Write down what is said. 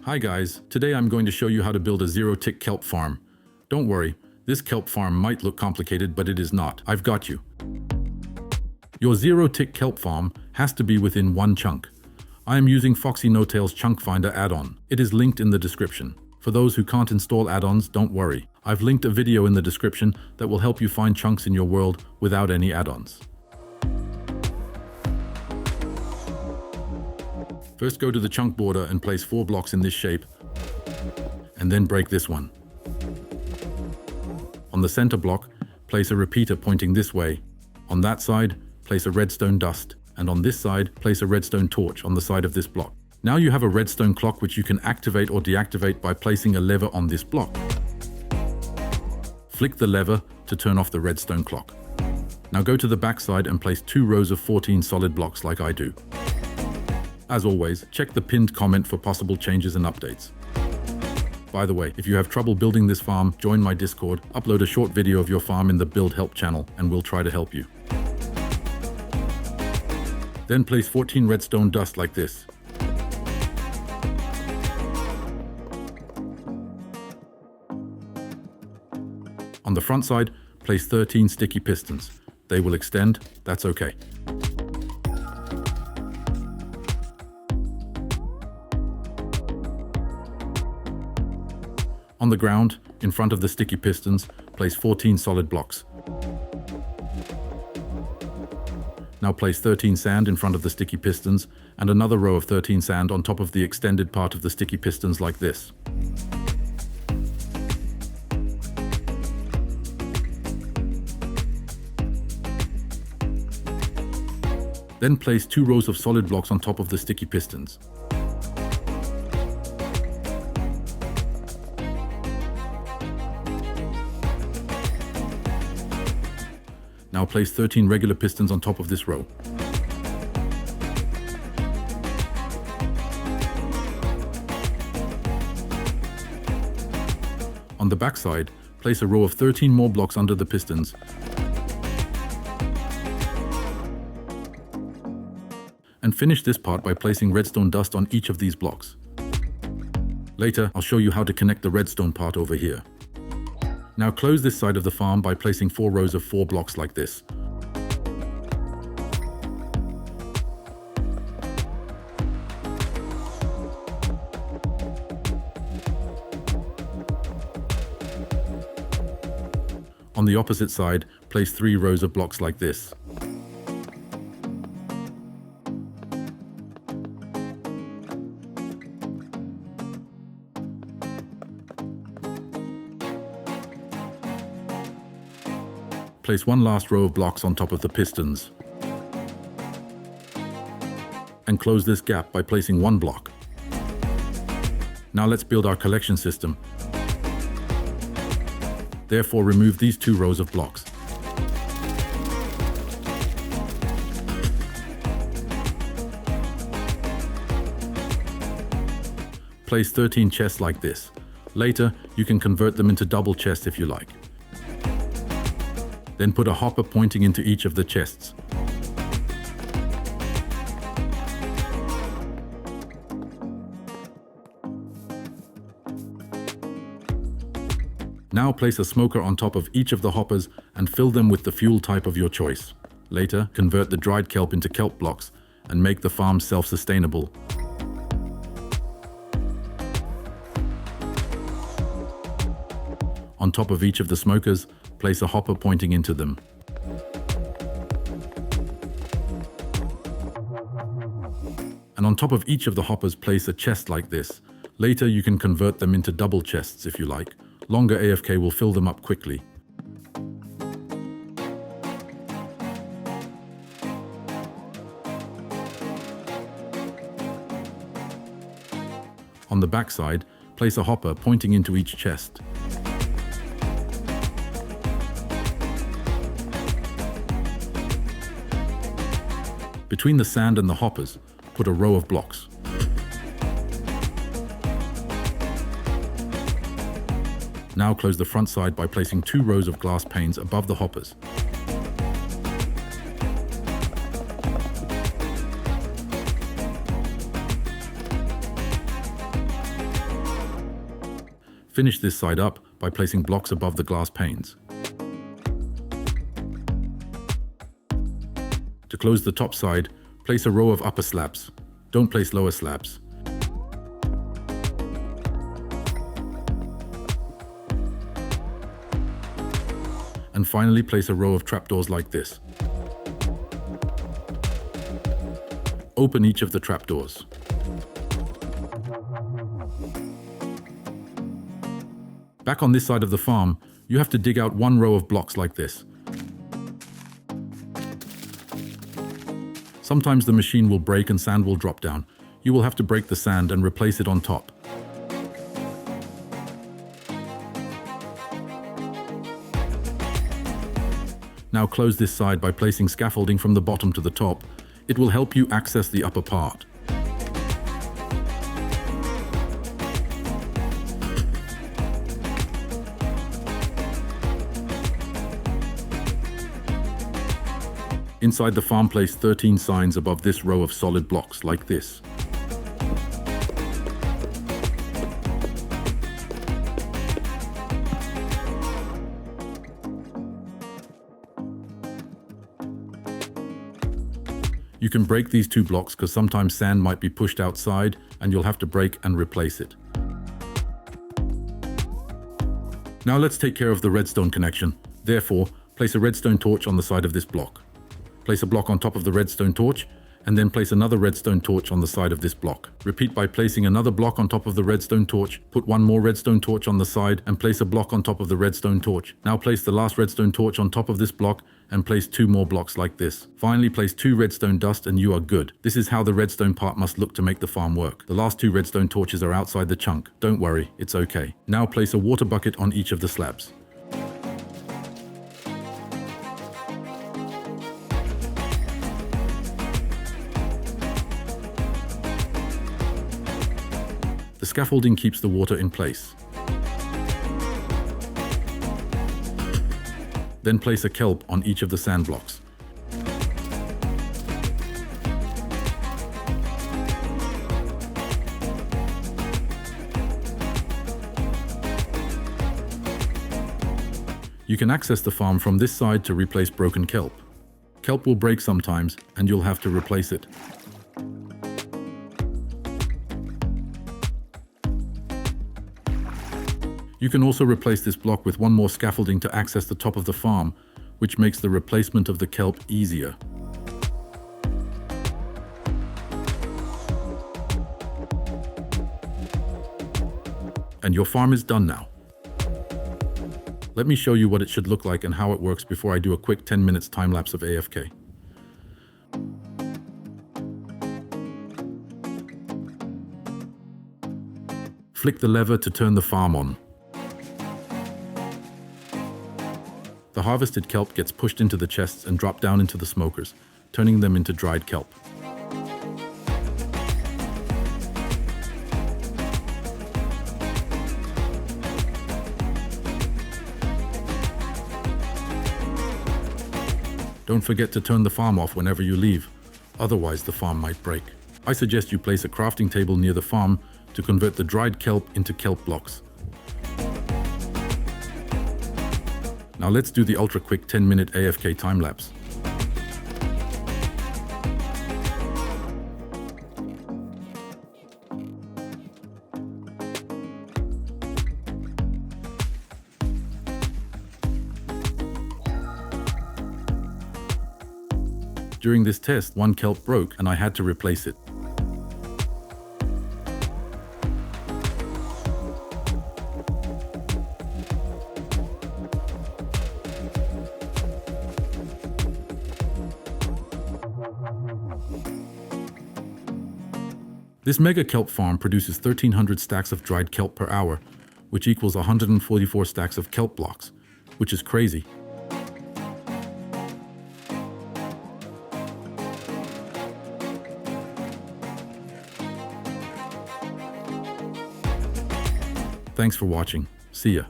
Hi guys, today I'm going to show you how to build a Zero Tick Kelp Farm. Don't worry, this kelp farm might look complicated, but it is not. I've got you. Your Zero Tick Kelp Farm has to be within one chunk. I am using Foxy No-Tail's Chunk Finder add-on. It is linked in the description. For those who can't install add-ons, don't worry. I've linked a video in the description that will help you find chunks in your world without any add-ons. First, go to the chunk border and place 4 blocks in this shape, and then break this one. On the center block, place a repeater pointing this way. On that side, place a Redstone Dust, and on this side, place a Redstone Torch on the side of this block. Now you have a redstone clock which you can activate or deactivate by placing a lever on this block. Flick the lever to turn off the redstone clock. Now go to the back side and place 2 rows of 14 solid blocks like I do. As always, check the pinned comment for possible changes and updates. By the way, if you have trouble building this farm, join my Discord, upload a short video of your farm in the Build Help channel, and we'll try to help you. Then place 14 redstone dust like this. On the front side, place 13 sticky pistons. They will extend, that's okay. On the ground, in front of the sticky pistons, place 14 solid blocks. Now place 13 sand in front of the sticky pistons and another row of 13 sand on top of the extended part of the sticky pistons like this. Then place 2 rows of solid blocks on top of the sticky pistons. Now place 13 regular pistons on top of this row. On the back side, place a row of 13 more blocks under the pistons. And finish this part by placing redstone dust on each of these blocks. Later, I'll show you how to connect the redstone part over here. Now close this side of the farm by placing 4 rows of 4 blocks like this. On the opposite side, place 3 rows of blocks like this. Place 1 last row of blocks on top of the pistons. And close this gap by placing 1 block. Now let's build our collection system. Therefore, remove these 2 rows of blocks. Place 13 chests like this. Later, you can convert them into double chests if you like. Then put a hopper pointing into each of the chests. Now place a smoker on top of each of the hoppers and fill them with the fuel type of your choice. Later, convert the dried kelp into kelp blocks and make the farm self-sustainable. On top of each of the smokers, place a hopper pointing into them. And on top of each of the hoppers, place a chest like this. Later, you can convert them into double chests if you like. Longer AFK will fill them up quickly. On the back side, place a hopper pointing into each chest. Between the sand and the hoppers, put a row of blocks. Now close the front side by placing 2 rows of glass panes above the hoppers. Finish this side up by placing blocks above the glass panes. To close the top side, place a row of upper slabs. Don't place lower slabs. And finally, place a row of trapdoors like this. Open each of the trapdoors. Back on this side of the farm, you have to dig out one row of blocks like this. Sometimes the machine will break and sand will drop down. You will have to break the sand and replace it on top. Now close this side by placing scaffolding from the bottom to the top. It will help you access the upper part. Inside the farm, place 13 signs above this row of solid blocks, like this. You can break these two blocks because sometimes sand might be pushed outside and you'll have to break and replace it. Now let's take care of the redstone connection. Therefore, place a redstone torch on the side of this block. Place a block on top of the redstone torch, and then place another redstone torch on the side of this block. Repeat by placing another block on top of the redstone torch, put one more redstone torch on the side, and place a block on top of the redstone torch. Now place the last redstone torch on top of this block, and place two more blocks like this. Finally, place 2 redstone dust and you are good. This is how the redstone part must look to make the farm work. The last 2 redstone torches are outside the chunk. Don't worry, it's okay. Now place a water bucket on each of the slabs. The scaffolding keeps the water in place. Then place a kelp on each of the sand blocks. You can access the farm from this side to replace broken kelp. Kelp will break sometimes and you'll have to replace it. You can also replace this block with one more scaffolding to access the top of the farm, which makes the replacement of the kelp easier. And your farm is done now. Let me show you what it should look like and how it works before I do a quick 10 minutes time lapse of AFK. Flick the lever to turn the farm on. The harvested kelp gets pushed into the chests and dropped down into the smokers, turning them into dried kelp. Don't forget to turn the farm off whenever you leave, otherwise the farm might break. I suggest you place a crafting table near the farm to convert the dried kelp into kelp blocks. Now let's do the ultra quick 10-minute AFK time lapse. During this test, one kelp broke and I had to replace it. This mega kelp farm produces 1,300 stacks of dried kelp per hour, which equals 144 stacks of kelp blocks, which is crazy. Thanks for watching. See ya.